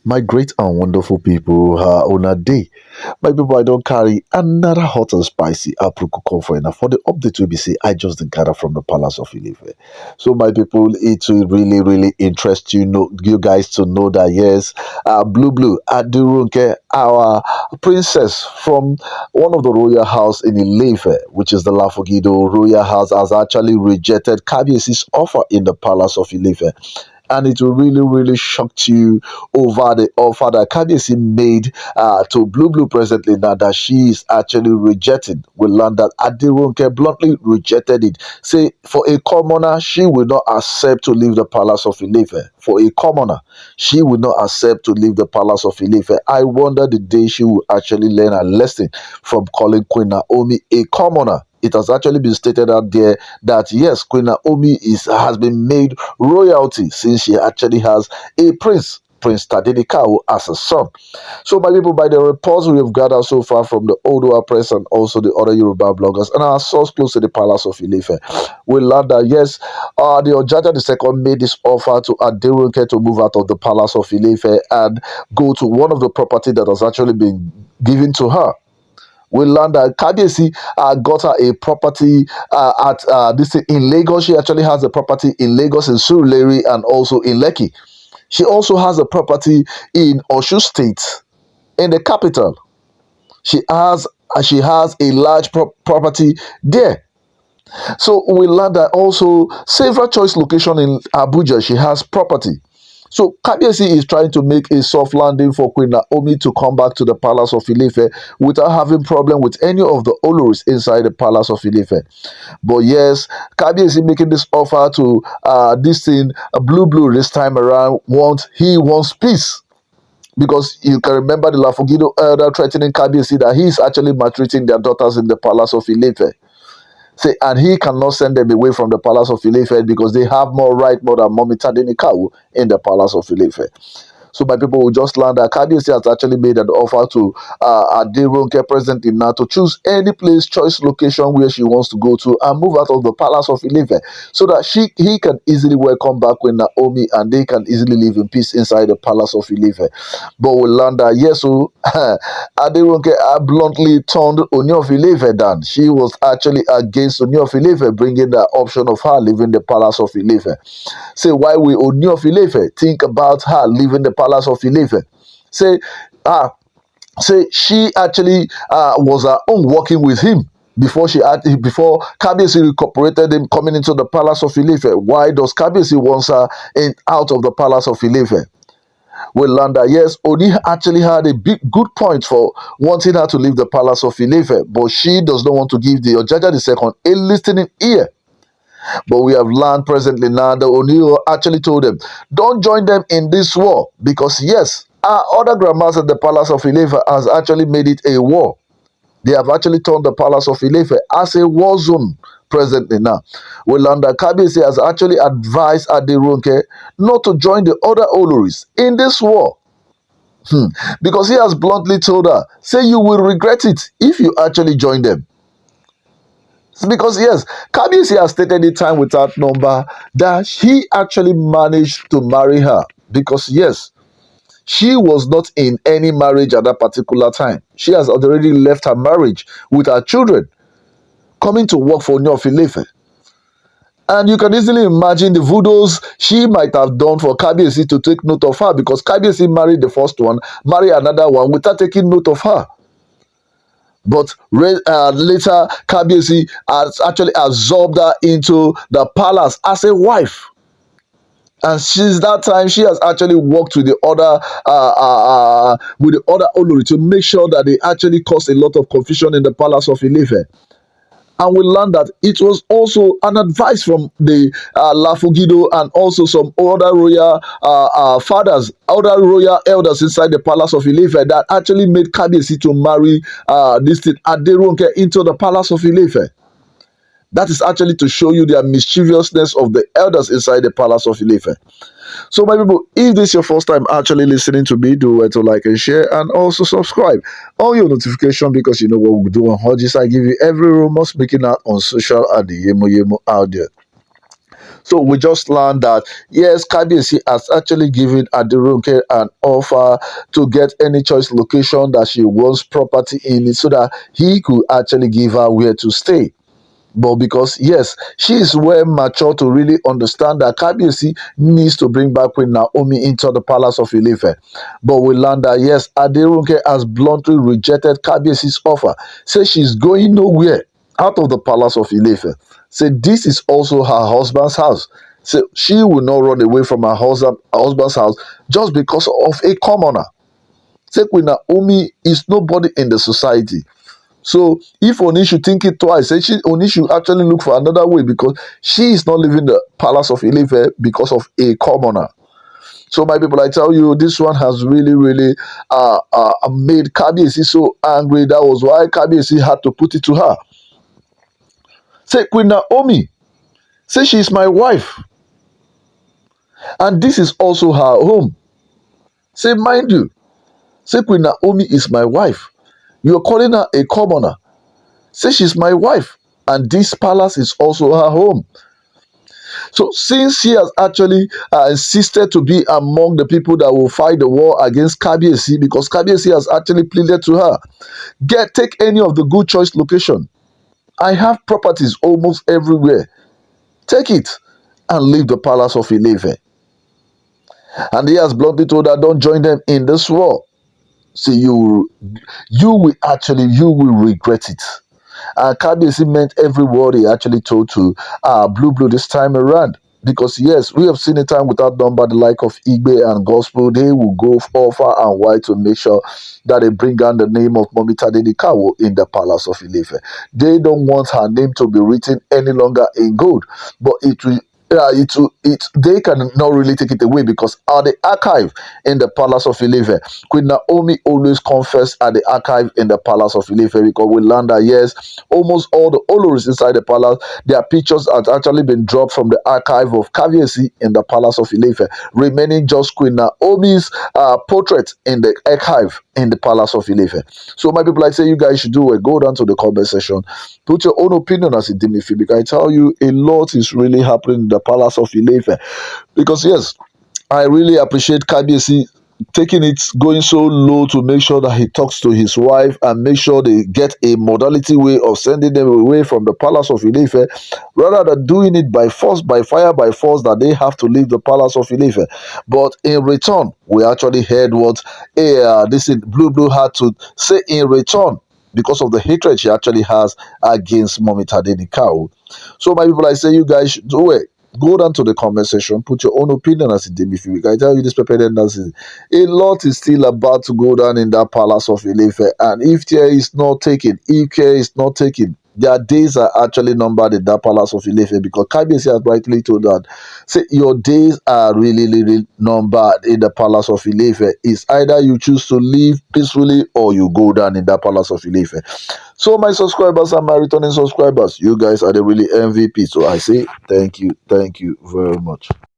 My great and wonderful people, on a day, my people, I don't carry another hot and spicy aproko conference for the update will be say I just gather from the palace of Ilefe. So, my people, it will really interest you guys to know that yes, Blue Aderonke, our princess from one of the royal house in Ilefe, which is the Lafogido royal house, has actually rejected Kabiesi's offer in the palace of Ilefe, and it will really shock you over the offer that Kabiyesi made to Blue presently now that she is actually rejecting. We learned that Aderonke bluntly rejected it. Say, for a commoner, she will not accept to leave the palace of Ilefe. For a commoner, she will not accept to leave the palace of Ilefe. I wonder the day she will actually learn a lesson from calling Queen Naomi a commoner. It has actually been stated out there that yes, Queen Naomi has been made royalty since she actually has a Prince Tadenikao, as a son. So, my people, by the reports we have gathered so far from the Odua press and also the other Yoruba bloggers and our source close to the palace of Ilefe, we learned that yes, the Ojaja II made this offer to Aderonke to move out of the palace of Ilefe and go to one of the property that has actually been given to her. We learned that Kabiyesi got her a property at this thing in Lagos. She actually has a property in Lagos, in Surulere, and also in Lekki. She also has a property in Osun State, in the capital. She has a large property there. So we learned that also several choice location in Abuja. She has property. So Kabiyesi is trying to make a soft landing for Queen Naomi to come back to the palace of Ilefe without having problem with any of the oloris inside the palace of Ilefe. But yes, Kabiyesi making this offer to this thing, Blue this time around, he wants peace. Because you can remember the Lafogido elder threatening Kabiyesi that he is actually maltreating their daughters in the palace of Ilefe. Say, and he cannot send them away from the palace of Ilefe because they have more than Mommy Tadenikawu in the palace of Ilefe. So my people will just learn that Kabiyesi has actually made an offer to Aderonke presently now to choose any place, choice location where she wants to go to and move out of the palace of Ilefe so that he can easily welcome back with Naomi and they can easily live in peace inside the palace of Ilefe. But we learn that yes, so Aderonke bluntly turned Ooni of Ife down. She was actually against Ooni of Ife bringing the option of her leaving the palace of Ilefe. Say, why will Ooni of Ife think about her leaving the palace of Ilefe? Say she actually was her own working with him before Kabiyesi incorporated him coming into the palace of Ilefe. Why does Kabiyesi want her out of the palace of Ilefe? We learned that yes, Oni actually had a good point for wanting her to leave the palace of Ilefe, but she does not want to give the Ojaja II a listening ear. But we have learned presently now that O'Neill actually told them, don't join them in this war because yes, our other grandmas at the palace of Ilefe has actually made it a war. They have actually turned the palace of Ilefe as a war zone presently now. We learned that Kabiyesi has actually advised Aderonke not to join the other Oloris in this war. Because he has bluntly told her, say you will regret it if you actually join them. Because yes, Kabiyesi has stated it time without number that he actually managed to marry her. Because yes, she was not in any marriage at that particular time. She has already left her marriage with her children, coming to work for Ooni of Ife. And you can easily imagine the voodoos she might have done for Kabiyesi to take note of her, because Kabiyesi married the first one, married another one without taking note of her. But later, Kabiyesi has actually absorbed her into the palace as a wife. And since that time, she has actually worked with the other Olori to make sure that they actually cause a lot of confusion in the palace of Ilefe. And we learned that it was also an advice from the Lafogido and also some other royal fathers, other royal elders inside the palace of Ilefe that actually made Kabiyesi to marry this thing Aderonke into the palace of Ilefe. That is actually to show you the mischievousness of the elders inside the palace of Ilefe. So, my people, if this is your first time actually listening to me, do it to like and share and also subscribe on your notification, because you know what we do on Hodges. I give you every rumor speaking out on social and the Yemo out there. So we just learned that yes, Kabiyesi has actually given Aderonke an offer to get any choice location that she wants property in, so that he could actually give her where to stay. But because yes, she is well mature to really understand that Kabiyesi needs to bring back Queen Naomi into the palace of Ilefe. But we learned that yes, Aderonke has bluntly rejected Kabiyesi's offer. Say she's going nowhere out of the palace of Ilefe. Say this is also her husband's house. So she will not run away from her husband's house just because of a commoner. Say Queen Naomi is nobody in the society. So if Oni should think it twice, Oni should actually look for another way, because she is not leaving the palace of Ilefe because of a commoner. So my people, I tell you, this one has really, really made Kabiyesi so angry. That was why Kabiyesi had to put it to her. Say Queen Naomi, say she is my wife, and this is also her home. Say mind you, say Queen Naomi is my wife. You are calling her a commoner. Say she's my wife, and this palace is also her home. So since she has actually insisted to be among the people that will fight the war against Kabiyesi, because Kabiyesi has actually pleaded to her, take any of the good choice location. I have properties almost everywhere. Take it and leave the palace of Ilefe. And he has bluntly told her, don't join them in this war. See, you will regret it. Kabiyesi meant every word he actually told to Blue this time around. Because yes, we have seen a time without number, the like of Igbe and Gospel. They will go all far and wide to make sure that they bring down the name of Mummy Tadenikawo in the palace of Ilefe. They don't want her name to be written any longer in gold, but it will. They can not really take it away, because at the archive in the palace of Ilefe, Queen Naomi always confessed at the archive in the palace of Ilefe, because we learned that yes, almost all the oloris inside the palace, their pictures had actually been dropped from the archive of Kabiyesi in the palace of Ilefe, remaining just Queen Naomi's portrait in the archive in the palace of Ilefe. So my people, I say you guys should do it. Go down to the comment section, put your own opinion as it deems fit, because I tell you, a lot is really happening in the palace of Ilefe. Because yes, I really appreciate Kabiyesi taking it going so low to make sure that he talks to his wife and make sure they get a modality way of sending them away from the palace of Ilefe, rather than doing it by force, by fire, by force, that they have to leave the palace of Ilefe. But in return, we actually heard what this Blue had to say in return, because of the hatred she actually has against Mummy Tadenikawo. So my people, I say you guys should do it. Go down to the comment section, put your own opinion as it did if you week. I tell you this, prepared dancing. A lot is still about to go down in that palace of Ilefe, and if care is not taken, their days are actually numbered in that palace of Ilefe, because Kabiyesi has rightly told that. Say your days are really, really numbered in the palace of Ilefe. It's either you choose to live peacefully or you go down in that palace of Ilefe. So my subscribers and my returning subscribers, you guys are the really MVP. So I say thank you very much.